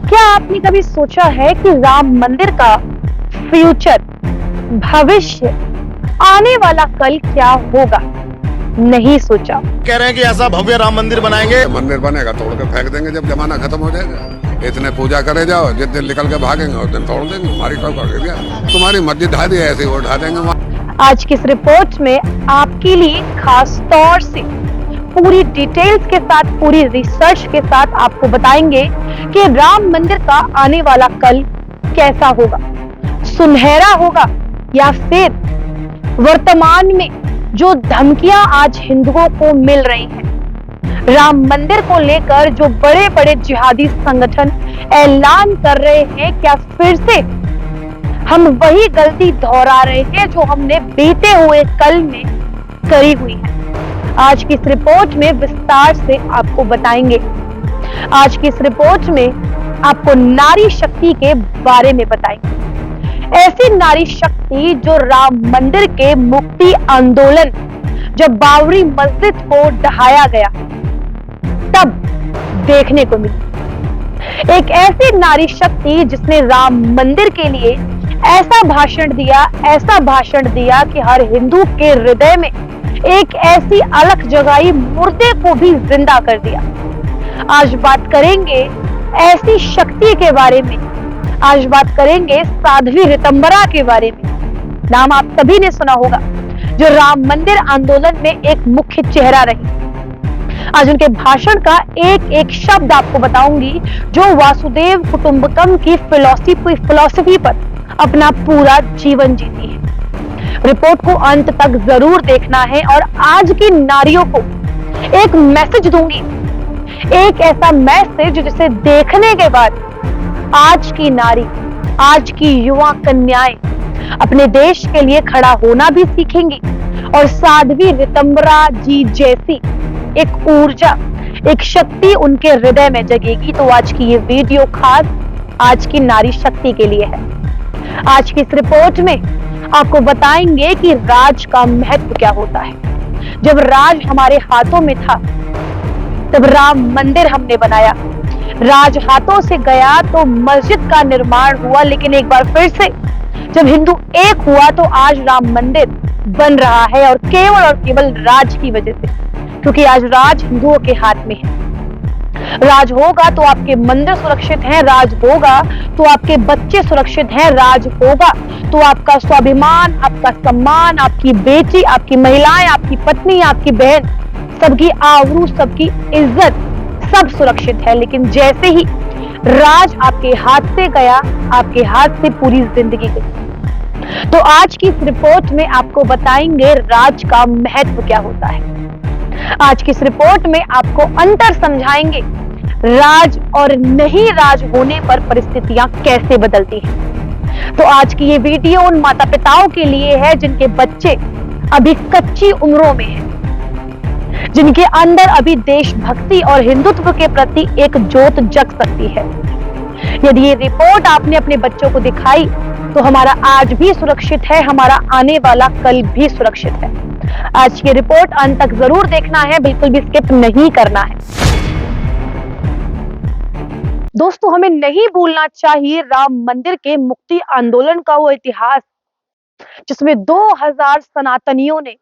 क्या आपने कभी सोचा है कि राम मंदिर का फ्यूचर, भविष्य, आने वाला कल क्या होगा? नहीं सोचा। कह रहे हैं कि ऐसा भव्य राम मंदिर बनाएंगे। मंदिर बनेगा तोड़ के फेंक देंगे जब जमाना खत्म हो जाएगा। इतने पूजा करे जाओ, जिस दिन निकल के भागेंगे उस दिन तोड़ देंगे। हमारी कब कर गया, तुम्हारी मस्जिद ढा दी ऐसे वो ढा देंगे। आज की इस रिपोर्ट में आपके लिए खास तौर से पूरी डिटेल्स के साथ, पूरी रिसर्च के साथ आपको बताएंगे कि राम मंदिर का आने वाला कल कैसा होगा, सुनहरा होगा या फिर वर्तमान में जो धमकियां आज हिंदुओं को मिल रही हैं, राम मंदिर को लेकर जो बड़े बड़े जिहादी संगठन ऐलान कर रहे हैं, क्या फिर से हम वही गलती दोहरा रहे हैं जो हमने बीते हुए कल में करी हुई है? आज की इस रिपोर्ट में विस्तार से आपको बताएंगे। आज की इस रिपोर्ट में आपको नारी शक्ति के बारे में बताएंगे। ऐसी नारी शक्ति जो राम मंदिर के मुक्ति आंदोलन, जब बाबरी मस्जिद को ढहाया गया तब देखने को मिली। एक ऐसी नारी शक्ति जिसने राम मंदिर के लिए ऐसा भाषण दिया कि हर हिंदू के हृदय में एक ऐसी अलख जगाई, मुर्दे को भी जिंदा कर दिया। आज बात करेंगे ऐसी शक्ति के बारे में। आज बात करेंगे साध्वी ऋतंबरा के बारे में। नाम आप सभी ने सुना होगा, जो राम मंदिर आंदोलन में एक मुख्य चेहरा रही। आज उनके भाषण का एक एक शब्द आपको बताऊंगी, जो वासुदेव कुटुंबकम की फिलॉसफी पर अपना पूरा जीवन जीती है। रिपोर्ट को अंत तक जरूर देखना है और आज की नारियों को एक मैसेज दूंगी, एक ऐसा मैसेज जिसे देखने के बाद आज की नारी, आज की युवा कन्याएं अपने देश के लिए खड़ा होना भी सीखेंगी और साध्वी ऋतंबरा जी जैसी एक ऊर्जा, एक शक्ति उनके हृदय में जगेगी। तो आज की ये वीडियो खास आज की नारी शक्ति के लिए है। आज की इस रिपोर्ट में आपको बताएंगे कि राज का महत्व क्या होता है। जब राज हमारे हाथों में था तब राम मंदिर हमने बनाया। राज हाथों से गया तो मस्जिद का निर्माण हुआ, लेकिन एक बार फिर से जब हिंदू एक हुआ तो आज राम मंदिर बन रहा है, और केवल राज की वजह से, क्योंकि आज राज हिंदुओं के हाथ में है। राज होगा तो आपके मंदिर सुरक्षित हैं, राज होगा तो आपके बच्चे सुरक्षित हैं, राज होगा तो आपका स्वाभिमान, आपका सम्मान, आपकी बेटी, आपकी महिलाएं, आपकी पत्नी, आपकी बहन, सबकी आबरू, सबकी इज्जत, सब सुरक्षित है। लेकिन जैसे ही राज आपके हाथ से गया, आपके हाथ से पूरी जिंदगी गई। तो आज की इस रिपोर्ट में आपको बताएंगे राज का महत्व क्या होता है। आज की इस रिपोर्ट में आपको अंतर समझाएंगे, राज और नहीं राज होने पर परिस्थितियां कैसे बदलती हैं। तो आज की ये वीडियो उन माता पिताओं के लिए है जिनके बच्चे अभी कच्ची उम्रों में हैं, जिनके अंदर अभी देशभक्ति और हिंदुत्व के प्रति एक जोत जग सकती है। यदि ये रिपोर्ट आपने अपने बच्चों को दिखाई तो हमारा आज भी सुरक्षित है, हमारा आने वाला कल भी सुरक्षित है। आज की रिपोर्ट अंत तक जरूर देखना है, बिल्कुल भी स्किप नहीं करना है। दोस्तों, हमें नहीं भूलना चाहिए राम मंदिर के मुक्ति आंदोलन का वो इतिहास, जिसमें 2000 सनातनियों ने,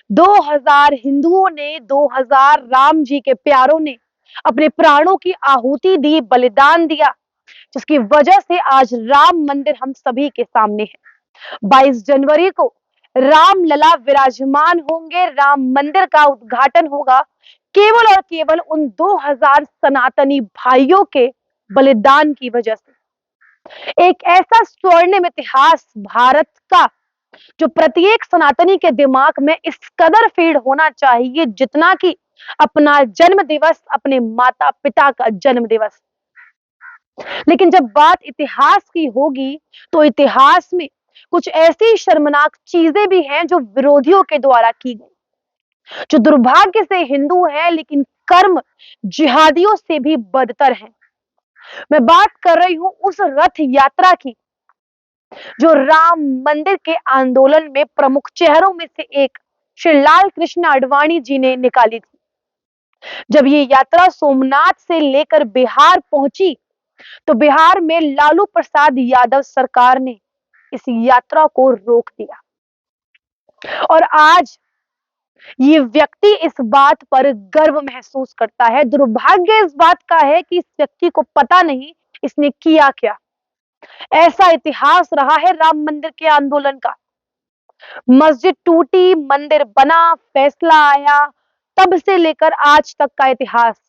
2000 हिंदुओं ने, 2000 राम जी के प्यारों ने अपने प्राणों की आहुति दी, बलिदान दिया, जिसकी वजह से आज राम मंदिर हम सभी के सामने है। 22 जनवरी को रामलला विराजमान होंगे, राम मंदिर का उद्घाटन होगा, केवल और केवल उन 2000 सनातनी भाइयों के बलिदान की वजह से। एक ऐसा स्वर्णिम इतिहास भारत का जो प्रत्येक सनातनी के दिमाग में इस कदर फीड होना चाहिए जितना कि अपना जन्म दिवस, अपने माता पिता का जन्म दिवस। लेकिन जब बात इतिहास की होगी तो इतिहास में कुछ ऐसी शर्मनाक चीजें भी हैं जो विरोधियों के द्वारा की गई, जो दुर्भाग्य से हिंदू है लेकिन कर्म जिहादियों से भी बदतर है। मैं बात कर रही हूं उस रथ यात्रा की जो राम मंदिर के आंदोलन में प्रमुख चेहरों में से एक श्री लाल कृष्ण आडवाणी जी ने निकाली थी। जब ये यात्रा सोमनाथ से लेकर बिहार पहुंची तो बिहार में लालू प्रसाद यादव सरकार ने इस यात्रा को रोक दिया और आज ये व्यक्ति इस बात पर गर्व महसूस करता है। दुर्भाग्य इस बात का है कि इस व्यक्ति को पता नहीं इसने किया क्या। ऐसा इतिहास रहा है राम मंदिर के आंदोलन का। मस्जिद टूटी, मंदिर बना, फैसला आया, तब से लेकर आज तक का इतिहास।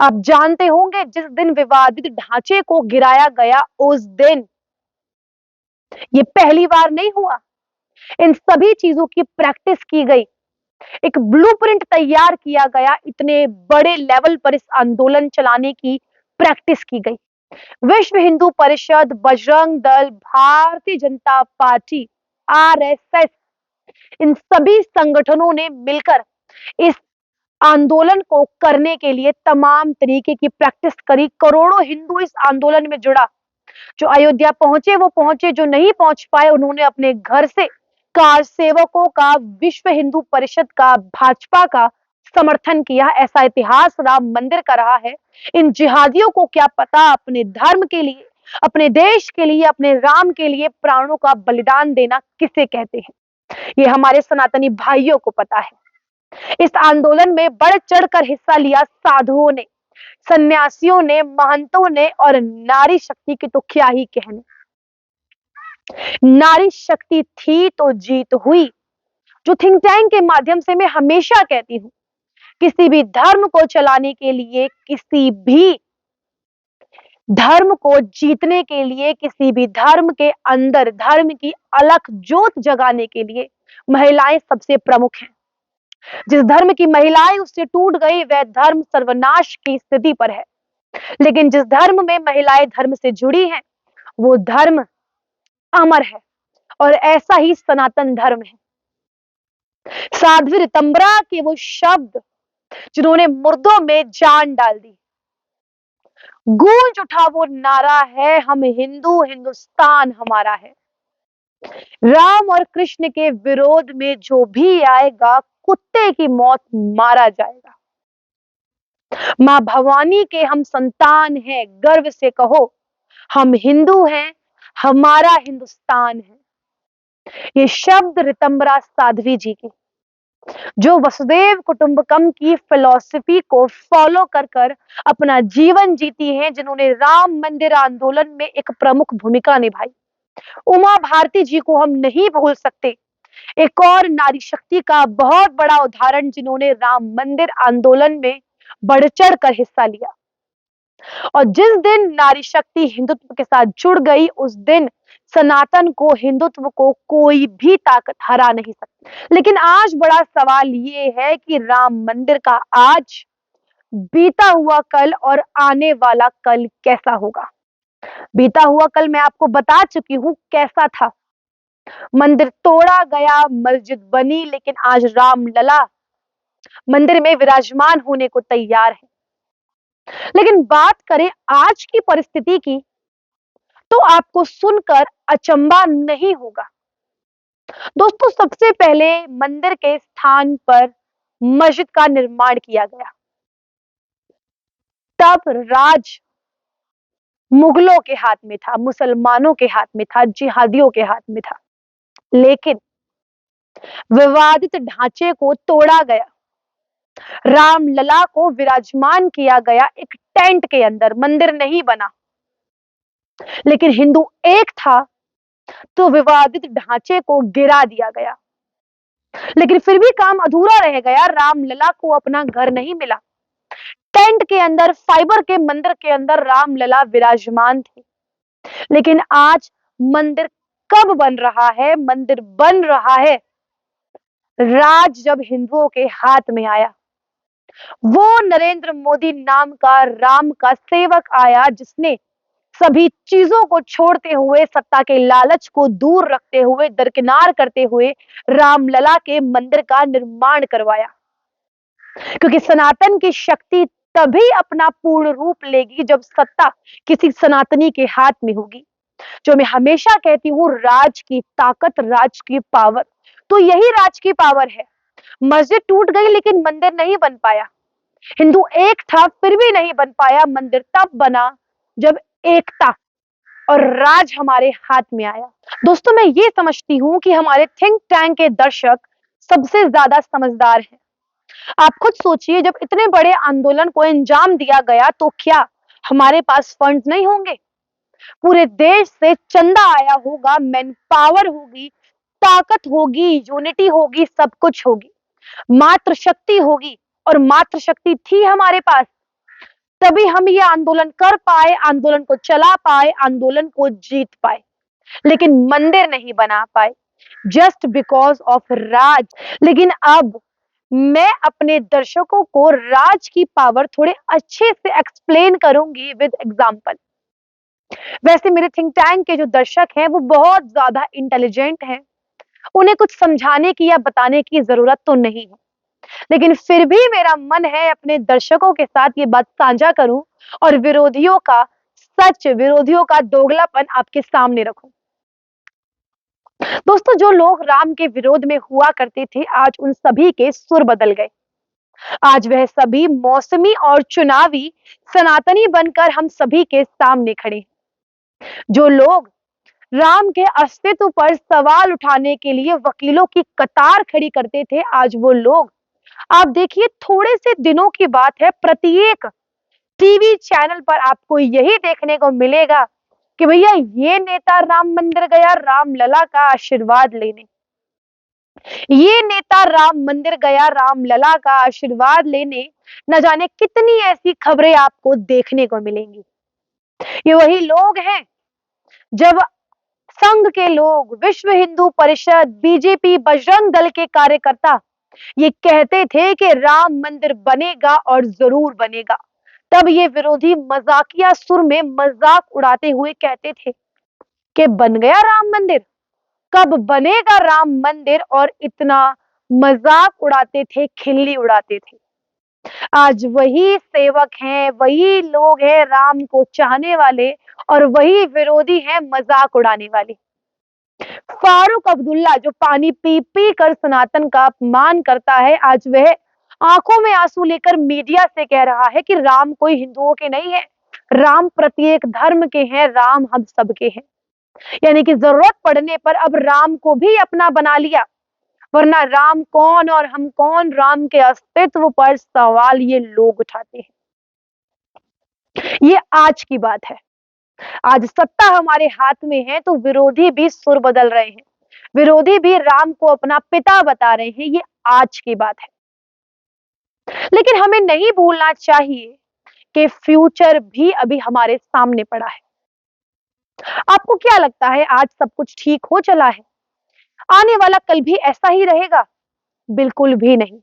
आप जानते होंगे जिस दिन विवादित ढांचे को गिराया गया उस दिन, ये पहली बार नहीं हुआ, इन सभी चीजों की प्रैक्टिस की गई, एक ब्लूप्रिंट तैयार किया गया, इतने बड़े लेवल पर इस आंदोलन चलाने की प्रैक्टिस की गई। विश्व हिंदू परिषद, बजरंग दल, भारतीय जनता पार्टी, आरएसएस, इन सभी संगठनों ने मिलकर इस आंदोलन को करने के लिए तमाम तरीके की प्रैक्टिस करी। करोड़ों हिंदू इस आंदोलन में जुड़ा। जो अयोध्या पहुंचे वो पहुंचे, जो नहीं पहुंच पाए उन्होंने अपने घर से कार सेवकों का, विश्व हिंदू परिषद का, भाजपा का समर्थन किया। ऐसा इतिहास राम मंदिर का रहा है। इन जिहादियों को क्या पता अपने धर्म के लिए, अपने देश के लिए, अपने राम के लिए प्राणों का बलिदान देना किसे कहते हैं। ये हमारे सनातनी भाइयों को पता है। इस आंदोलन में बढ़ चढ़कर हिस्सा लिया साधुओं ने, सन्यासियों ने, महंतों ने और नारी शक्ति की तो क्या ही कहने। नारी शक्ति थी तो जीत हुई। जो थिंक टैंक के माध्यम से मैं हमेशा कहती हूं, किसी भी धर्म को चलाने के लिए, किसी भी धर्म को जीतने के लिए, किसी भी धर्म के अंदर धर्म की अलख जोत जगाने के लिए महिलाएं सबसे प्रमुख हैं। जिस धर्म की महिलाएं उससे टूट गई वह धर्म सर्वनाश की स्थिति पर है। लेकिन जिस धर्म में महिलाएं धर्म से जुड़ी हैं वो धर्म अमर है और ऐसा ही सनातन धर्म है। साध्वी रितंबरा के वो शब्द जिन्होंने मुर्दों में जान डाल दी, गूंज उठा वो नारा है, हम हिंदू, हिंदुस्तान हमारा है। राम और कृष्ण के विरोध में जो भी आएगा कुत्ते की मौत मारा जाएगा। मां भवानी के हम संतान हैं, गर्व से कहो हम हिंदू हैं, हमारा हिंदुस्तान है। ये शब्द रितंबरा साध्वी जी की, जो वसुदेव कुटुंबकम की फिलॉसफी को फॉलो कर कर अपना जीवन जीती हैं, जिन्होंने राम मंदिर आंदोलन में एक प्रमुख भूमिका निभाई। उमा भारती जी को हम नहीं भूल सकते, एक और नारी शक्ति का बहुत बड़ा उदाहरण जिन्होंने राम मंदिर आंदोलन में बढ़ चढ़ कर हिस्सा लिया। और जिस दिन नारी शक्ति हिंदुत्व के साथ जुड़ गई उस दिन सनातन को, हिंदुत्व को कोई भी ताकत हरा नहीं सकती। लेकिन आज बड़ा सवाल ये है कि राम मंदिर का आज, बीता हुआ कल और आने वाला कल कैसा होगा। बीता हुआ कल मैं आपको बता चुकी हूं कैसा था। मंदिर तोड़ा गया, मस्जिद बनी, लेकिन आज राम लला मंदिर में विराजमान होने को तैयार है। लेकिन बात करें आज की परिस्थिति की तो आपको सुनकर अचंभा नहीं होगा। दोस्तों, सबसे पहले मंदिर के स्थान पर मस्जिद का निर्माण किया गया। तब राज मुगलों के हाथ में था, मुसलमानों के हाथ में था, जिहादियों के हाथ में था। लेकिन विवादित ढांचे को तोड़ा गया, राम लला को विराजमान किया गया एक टेंट के अंदर। मंदिर नहीं बना, लेकिन हिंदू एक था तो विवादित ढांचे को गिरा दिया गया। लेकिन फिर भी काम अधूरा रह गया, राम लला को अपना घर नहीं मिला। टेंट के अंदर, फाइबर के मंदिर के अंदर राम लला विराजमान थे। लेकिन आज मंदिर कब बन रहा है? मंदिर बन रहा है राज जब हिंदुओं के हाथ में आया। वो नरेंद्र मोदी नाम का राम का सेवक आया जिसने सभी चीजों को छोड़ते हुए, सत्ता के लालच को दूर रखते हुए, दरकिनार करते हुए रामलला के मंदिर का निर्माण करवाया। क्योंकि सनातन की शक्ति तभी अपना पूर्ण रूप लेगी जब सत्ता किसी सनातनी के हाथ में होगी। जो मैं हमेशा कहती हूँ, राज की ताकत, राज की पावर, तो यही राज की पावर है। मस्जिद टूट गई लेकिन मंदिर नहीं बन पाया। हिंदू एक था फिर भी नहीं बन पाया। मंदिर तब बना जब एकता और राज हमारे हाथ में आया। दोस्तों, मैं ये समझती हूँ कि हमारे थिंक टैंक के दर्शक सबसे ज्यादा समझदार हैं। आप खुद सोचिए, जब इतने बड़े आंदोलन को अंजाम दिया गया तो क्या हमारे पास फंड्स नहीं होंगे? पूरे देश से चंदा आया होगा, मैन पावर होगी, ताकत होगी, यूनिटी होगी, सब कुछ होगी, मात्र शक्ति होगी, और मात्र शक्ति थी हमारे पास, तभी हम ये आंदोलन कर पाए, आंदोलन को चला पाए, आंदोलन को जीत पाए। लेकिन मंदिर नहीं बना पाए, जस्ट बिकॉज ऑफ राज। लेकिन अब मैं अपने दर्शकों को राज की पावर थोड़े अच्छे से एक्सप्लेन करूंगी विद एग्जाम्पल। वैसे मेरे थिंक टैंक के जो दर्शक हैं वो बहुत ज्यादा इंटेलिजेंट हैं, उन्हें कुछ समझाने की या बताने की जरूरत तो नहीं है, लेकिन फिर भी मेरा मन है अपने दर्शकों के साथ ये बात साझा करूं और विरोधियों का सच, विरोधियों का दोगलापन आपके सामने रखूं। दोस्तों, जो लोग राम के विरोध में हुआ करते थे, आज उन सभी के सुर बदल गए। आज वह सभी मौसमी और चुनावी सनातनी बनकर हम सभी के सामने खड़े हैं। जो लोग राम के अस्तित्व पर सवाल उठाने के लिए वकीलों की कतार खड़ी करते थे, आज वो लोग, आप देखिए, थोड़े से दिनों की बात है, प्रत्येक टीवी चैनल पर आपको यही देखने को मिलेगा कि भैया ये नेता राम मंदिर गया रामलला का आशीर्वाद लेने, ये नेता राम मंदिर गया रामलला का आशीर्वाद लेने। न जाने कितनी ऐसी खबरें आपको देखने को मिलेंगी। ये वही लोग हैं जब संघ के लोग, विश्व हिंदू परिषद, बीजेपी, बजरंग दल के कार्यकर्ता ये कहते थे कि राम मंदिर बनेगा और जरूर बनेगा, तब ये विरोधी मजाकिया सुर में मजाक उड़ाते हुए कहते थे कि बन गया राम मंदिर, कब बनेगा राम मंदिर, और इतना मजाक उड़ाते थे, खिल्ली उड़ाते थे। आज वही सेवक हैं, वही लोग हैं राम को चाहने वाले, और वही विरोधी हैं मजाक उड़ाने वाले। फारूक अब्दुल्ला जो पानी पी पी कर सनातन का अपमान करता है, आज वह आंखों में आंसू लेकर मीडिया से कह रहा है कि राम कोई हिंदुओं के नहीं है, राम प्रत्येक धर्म के हैं, राम हम सबके हैं। यानी कि जरूरत पड़ने पर अब राम को भी अपना बना लिया, वरना राम कौन और हम कौन, राम के अस्तित्व पर सवाल ये लोग उठाते हैं। ये आज की बात है। आज सत्ता हमारे हाथ में है तो विरोधी भी सुर बदल रहे हैं, विरोधी भी राम को अपना पिता बता रहे हैं। ये आज की बात है, लेकिन हमें नहीं भूलना चाहिए कि फ्यूचर भी अभी हमारे सामने पड़ा है। आपको क्या लगता है आज सब कुछ ठीक हो चला है? आने वाला कल भी ऐसा ही रहेगा? बिल्कुल भी नहीं।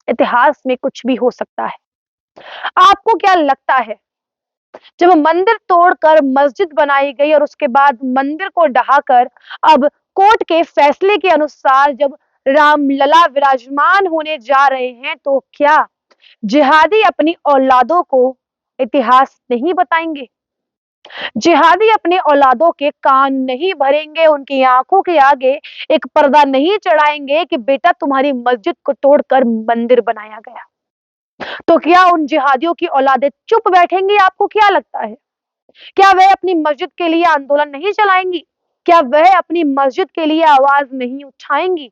इतिहास में कुछ भी हो सकता है। आपको क्या लगता है, जब मंदिर तोड़कर मस्जिद बनाई गई और उसके बाद मंदिर को ढहाकर अब कोर्ट के फैसले के अनुसार जब रामलला विराजमान होने जा रहे हैं, तो क्या जिहादी अपनी औलादों को इतिहास नहीं बताएंगे? जिहादी अपने औलादों के कान नहीं भरेंगे, उनकी आंखों के आगे एक पर्दा नहीं चढ़ाएंगे कि बेटा तुम्हारी मस्जिद को तोड़कर मंदिर बनाया गया? तो क्या उन जिहादियों की औलादें चुप बैठेंगी? आपको क्या लगता है? क्या वह अपनी मस्जिद के लिए आंदोलन नहीं चलाएंगी? क्या वह अपनी मस्जिद के लिए आवाज नहीं उठाएंगी?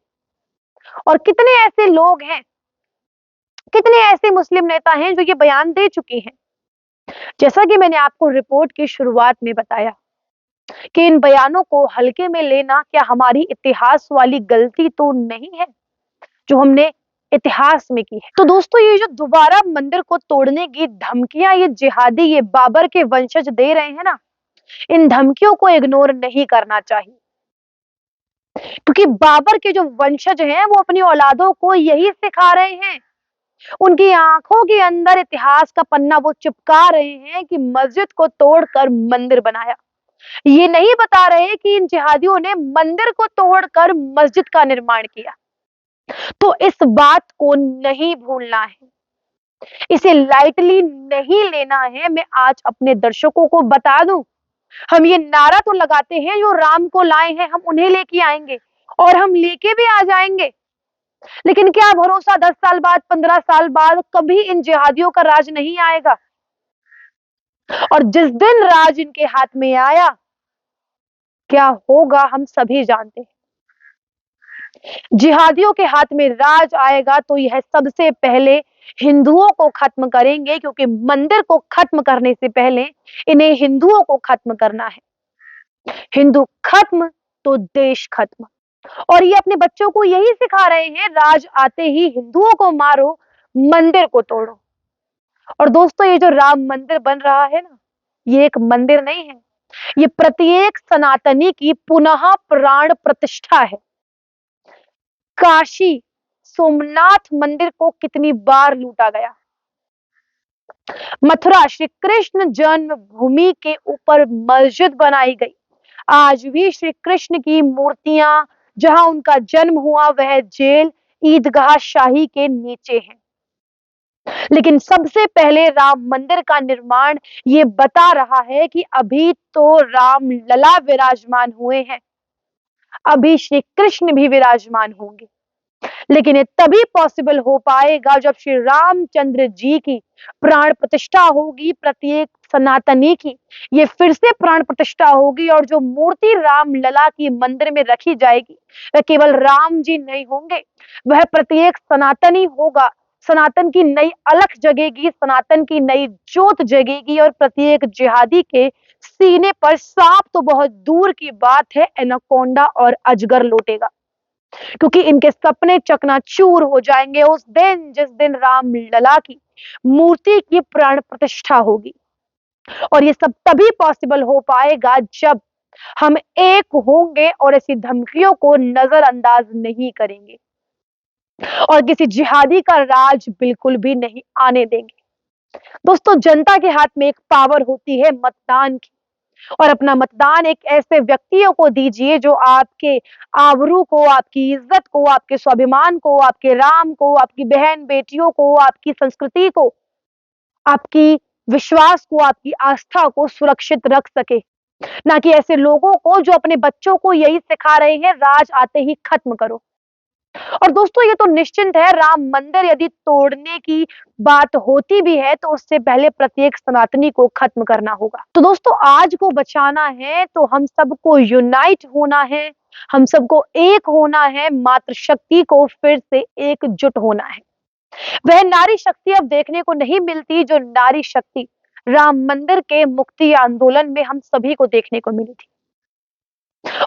और कितने ऐसे लोग हैं, कितने ऐसे मुस्लिम नेता हैं जो ये बयान दे चुके हैं। जैसा कि मैंने आपको रिपोर्ट की शुरुआत में बताया कि इन बयानों को हल्के में लेना क्या हमारी इतिहास वाली गलती तो नहीं है जो हमने इतिहास में की है? तो दोस्तों, ये जो दोबारा मंदिर को तोड़ने की धमकियां ये जिहादी, ये बाबर के वंशज दे रहे हैं ना, इन धमकियों को इग्नोर नहीं करना चाहिए, क्योंकि बाबर के जो वंशज हैं वो अपनी औलादों को यही सिखा रहे हैं। उनकी आंखों के अंदर इतिहास का पन्ना वो चिपका रहे हैं कि मस्जिद को तोड़कर मंदिर बनाया। ये नहीं बता रहे कि इन जिहादियों ने मंदिर को तोड़कर मस्जिद का निर्माण किया। तो इस बात को नहीं भूलना है, इसे लाइटली नहीं लेना है। मैं आज अपने दर्शकों को बता दूं, हम ये नारा तो लगाते हैं जो राम को लाए हैं हम उन्हें लेके आएंगे, और हम लेके भी आ जाएंगे, लेकिन क्या भरोसा 10 साल बाद, 15 साल बाद कभी इन जिहादियों का राज नहीं आएगा? और जिस दिन राज इनके हाथ में आया, क्या होगा हम सभी जानते हैं। जिहादियों के हाथ में राज आएगा तो यह सबसे पहले हिंदुओं को खत्म करेंगे, क्योंकि मंदिर को खत्म करने से पहले इन्हें हिंदुओं को खत्म करना है। हिंदू खत्म तो देश खत्म। और ये अपने बच्चों को यही सिखा रहे हैं, राज आते ही हिंदुओं को मारो, मंदिर को तोड़ो। और दोस्तों, ये जो राम मंदिर बन रहा है ना, ये एक मंदिर नहीं है, ये प्रत्येक सनातनी की पुनः प्राण प्रतिष्ठा है। काशी सोमनाथ मंदिर को कितनी बार लूटा गया, मथुरा श्री कृष्ण जन्मभूमि के ऊपर मस्जिद बनाई गई, आज भी श्री कृष्ण की मूर्तियां जहां उनका जन्म हुआ वह जेल ईदगाह शाही के नीचे है। लेकिन सबसे पहले राम मंदिर का निर्माण ये बता रहा है कि अभी तो राम लला विराजमान हुए हैं, अभी श्री कृष्ण भी विराजमान होंगे। लेकिन ये तभी पॉसिबल हो पाएगा जब श्री रामचंद्र जी की प्राण प्रतिष्ठा होगी, प्रत्येक सनातनी की ये फिर से प्राण प्रतिष्ठा होगी। और जो मूर्ति राम लला की मंदिर में रखी जाएगी वह केवल राम जी नहीं होंगे, वह प्रत्येक सनातनी होगा। सनातन की नई अलख जगेगी, सनातन की नई ज्योत जगेगी, और प्रत्येक जिहादी के सीने पर सांप तो बहुत दूर की बात है, एनाकोंडा और अजगर लौटेगा, क्योंकि इनके सपने चकनाचूर हो जाएंगे उस दिन जिस दिन राम लला की मूर्ति की प्राण प्रतिष्ठा होगी। और ये सब तभी पॉसिबल हो पाएगा जब हम एक होंगे और ऐसी धमकियों को नजरअंदाज नहीं करेंगे और किसी जिहादी का राज बिल्कुल भी नहीं आने देंगे। दोस्तों, जनता के हाथ में एक पावर होती है मतदान की, और अपना मतदान एक ऐसे व्यक्तियों को दीजिए जो आपके आबरू को, आपकी इज्जत को, आपके स्वाभिमान को, आपके राम को, आपकी बहन बेटियों को, आपकी संस्कृति को, आपकी विश्वास को, आपकी आस्था को सुरक्षित रख सके। ना कि ऐसे लोगों को जो अपने बच्चों को यही सिखा रहे हैं, राज आते ही खत्म करो। और दोस्तों, ये तो निश्चिंत है, राम मंदिर यदि तोड़ने की बात होती भी है तो उससे पहले प्रत्येक सनातनी को खत्म करना होगा। तो दोस्तों, आज को बचाना है तो हम सबको यूनाइट होना है, हम सबको एक होना है, मातृशक्ति को फिर से एकजुट होना है। वह नारी शक्ति अब देखने को नहीं मिलती जो नारी शक्ति राम मंदिर के मुक्ति आंदोलन में हम सभी को देखने को मिली थी।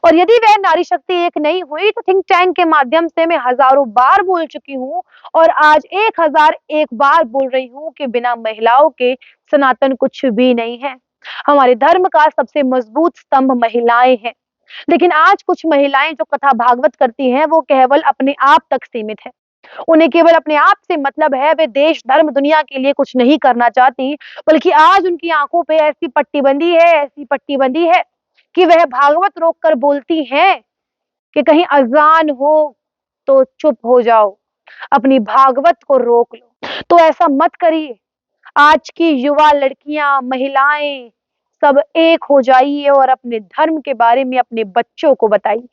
और यदि वह नारी शक्ति एक नहीं हुई तो थिंक टैंक के माध्यम से मैं हजारों बार बोल चुकी हूँ और आज 1001 बार बोल रही हूँ कि बिना महिलाओं के सनातन कुछ भी नहीं है। हमारे धर्म का सबसे मजबूत स्तंभ महिलाएं हैं। लेकिन आज कुछ महिलाएं जो कथा भागवत करती हैं वो केवल अपने आप तक सीमित है। उन्हें केवल अपने आप से मतलब है, वे देश धर्म दुनिया के लिए कुछ नहीं करना चाहती, बल्कि आज उनकी आंखों पे ऐसी पट्टी बंदी है, ऐसी पट्टी बंदी है कि वह भागवत रोककर बोलती हैं कि कहीं अजान हो तो चुप हो जाओ, अपनी भागवत को रोक लो। तो ऐसा मत करिए। आज की युवा लड़कियां, महिलाएं सब एक हो जाइए और अपने धर्म के बारे में अपने बच्चों को बताइए,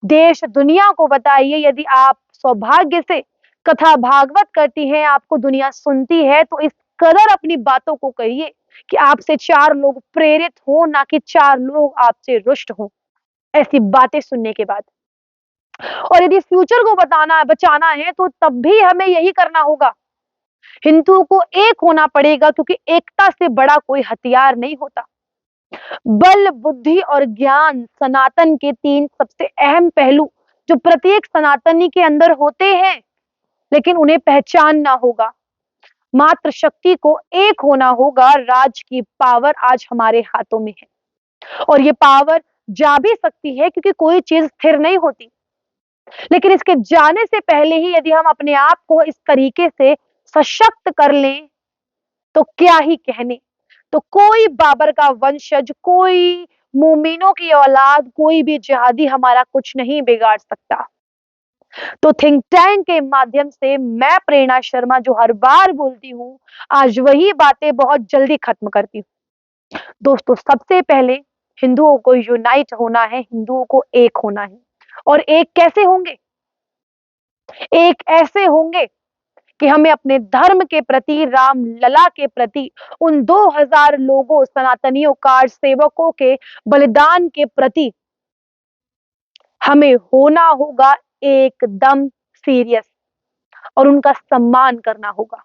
देश दुनिया को बताइए। यदि आप सौभाग्य से कथा भागवत करती हैं, आपको दुनिया सुनती है, तो इस कदर अपनी बातों को कहिए कि आपसे 4 लोग प्रेरित हो, ना कि 4 लोग आपसे रुष्ट हो ऐसी बातें सुनने के बाद। और यदि फ्यूचर को बचाना है तो तब भी हमें यही करना होगा। हिंदुओं को एक होना पड़ेगा, क्योंकि एकता से बड़ा कोई हथियार नहीं होता। बल, बुद्धि और ज्ञान सनातन के 3 सबसे अहम पहलू जो प्रत्येक सनातनी के अंदर होते हैं, लेकिन उन्हें पहचानना होगा। मातृशक्ति को एक होना होगा। राज की पावर आज हमारे हाथों में है और ये पावर जा भी सकती है, क्योंकि कोई चीज स्थिर नहीं होती। लेकिन इसके जाने से पहले ही यदि हम अपने आप को इस तरीके से सशक्त कर लें तो क्या ही कहने। तो कोई बाबर का वंशज, कोई मोमिनों की औलाद, कोई भी जिहादी हमारा कुछ नहीं बिगाड़ सकता। तो थिंक टैंक के माध्यम से मैं प्रेरणा शर्मा जो हर बार बोलती हूँ, आज वही बातें बहुत जल्दी खत्म करती हूँ। दोस्तों, सबसे पहले हिंदुओं को यूनाइट होना है, हिंदुओं को एक होना है। और एक कैसे होंगे? एक ऐसे होंगे कि हमें अपने धर्म के प्रति, राम लला के प्रति, उन 2000 लोगों, सनातनियों, कार सेवकों के बलिदान के प्रति हमें होना होगा एकदम सीरियस और उनका सम्मान करना होगा।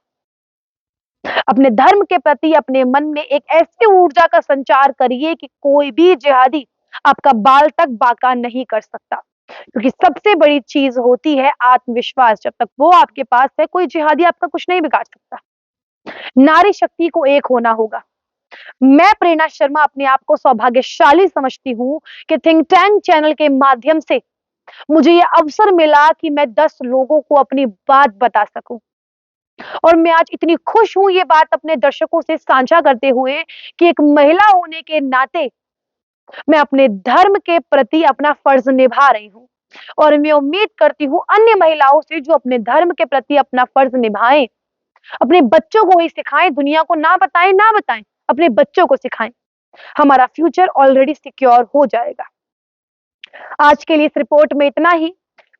अपने धर्म के प्रति अपने मन में एक ऐसी ऊर्जा का संचार करिए कि कोई भी जिहादी आपका बाल तक बांका नहीं कर सकता, क्योंकि सबसे बड़ी चीज होती है आत्मविश्वास। जब तक वो आपके पास है, कोई जिहादी आपका कुछ नहीं बिगाड़ सकता। नारी शक्ति को एक होना होगा। मैं प्रेरणा शर्मा अपने आप को सौभाग्यशाली समझती हूँ कि थिंक टैंक चैनल के माध्यम से मुझे यह अवसर मिला कि मैं 10 लोगों को अपनी बात बता सकूं। और मैं आज इतनी खुश हूं ये बात अपने दर्शकों से साझा करते हुए कि एक महिला होने के नाते मैं अपने धर्म के प्रति अपना फर्ज निभा रही हूं। और मैं उम्मीद करती हूं अन्य महिलाओं से जो अपने धर्म के प्रति अपना फर्ज निभाएं, अपने बच्चों को ही सिखाएं, दुनिया को ना बताएं, अपने बच्चों को सिखाएं। हमारा फ्यूचर ऑलरेडी सिक्योर हो जाएगा। आज के लिए इस रिपोर्ट में इतना ही।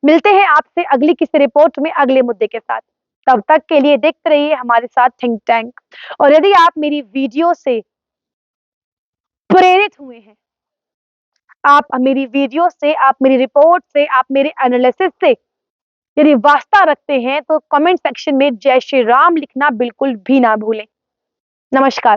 मिलते हैं आपसे अगली किसी रिपोर्ट में अगले मुद्दे के साथ। तब तक के लिए देखते रहिए हमारे साथ थिंक टैंक। और यदि आप मेरी वीडियो से प्रेरित हुए हैं, आप मेरी वीडियो से, आप मेरी रिपोर्ट से, आप मेरे एनालिसिस से यदि वास्ता रखते हैं, तो कमेंट सेक्शन में जय श्री राम लिखना बिल्कुल भी ना भूलें। नमस्कार।